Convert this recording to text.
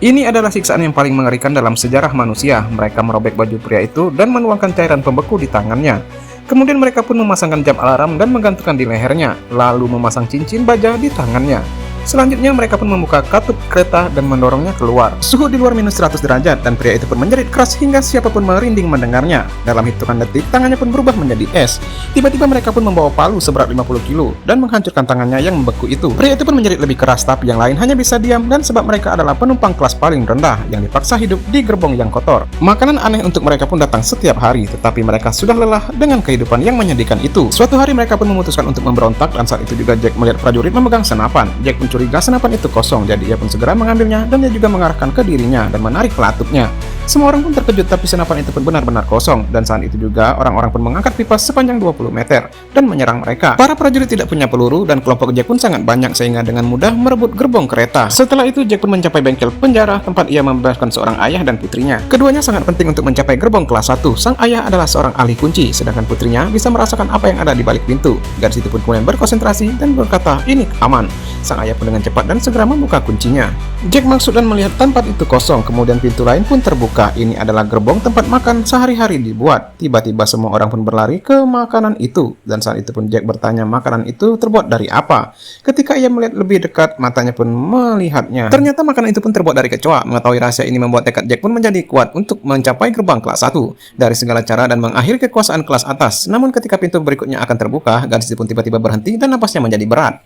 Ini adalah siksaan yang paling mengerikan dalam sejarah manusia. Mereka merobek baju pria itu dan menuangkan cairan pembeku di tangannya. Kemudian mereka pun memasangkan jam alarm dan menggantungkan di lehernya, lalu memasang cincin baja di tangannya. Selanjutnya mereka pun membuka katup kereta dan mendorongnya keluar. Suhu di luar minus 100 derajat dan pria itu pun menjerit keras hingga siapapun merinding mendengarnya. Dalam hitungan detik, tangannya pun berubah menjadi es. Tiba-tiba mereka pun membawa palu seberat 50 kilo dan menghancurkan tangannya yang membeku itu. Pria itu pun menjerit lebih keras, tapi yang lain hanya bisa diam dan sebab mereka adalah penumpang kelas paling rendah yang dipaksa hidup di gerbong yang kotor. Makanan aneh untuk mereka pun datang setiap hari, tetapi mereka sudah lelah dengan kehidupan yang menyedihkan itu. Suatu hari mereka pun memutuskan untuk memberontak dan saat itu juga Jack melihat prajurit memegang senapan. Jack pun curiga senapan itu kosong, jadi ia pun segera mengambilnya dan dia juga mengarahkan ke dirinya dan menarik pelatupnya. Semua orang pun terkejut, tapi senapan itu pun benar-benar kosong, dan saat itu juga orang-orang pun mengangkat pipa sepanjang 20 meter dan menyerang mereka. Para prajurit tidak punya peluru dan kelompok Jack pun sangat banyak sehingga dengan mudah merebut gerbong kereta. Setelah itu Jack pun mencapai bengkel penjara tempat ia membebaskan seorang ayah dan putrinya. Keduanya sangat penting untuk mencapai gerbong kelas 1. Sang ayah adalah seorang ahli kunci, sedangkan putrinya bisa merasakan apa yang ada di balik pintu. Gadis itu pun kemudian berkonsentrasi dan berkata, "Ini aman." Sang ayah pun dengan cepat dan segera membuka kuncinya. Jack masuk dan melihat tempat itu kosong, kemudian pintu lain pun terbuka. Ini adalah gerbong tempat makan sehari-hari dibuat. Tiba-tiba semua orang pun berlari ke makanan itu, dan saat itu pun Jack bertanya makanan itu terbuat dari apa. Ketika ia melihat lebih dekat, matanya pun melihatnya. Ternyata makanan itu pun terbuat dari kecoa. Mengetahui rahasia ini membuat tekad Jack pun menjadi kuat untuk mencapai gerbang kelas 1 dari segala cara dan mengakhiri kekuasaan kelas atas. Namun ketika pintu berikutnya akan terbuka, gadis itu pun tiba-tiba berhenti dan napasnya menjadi berat.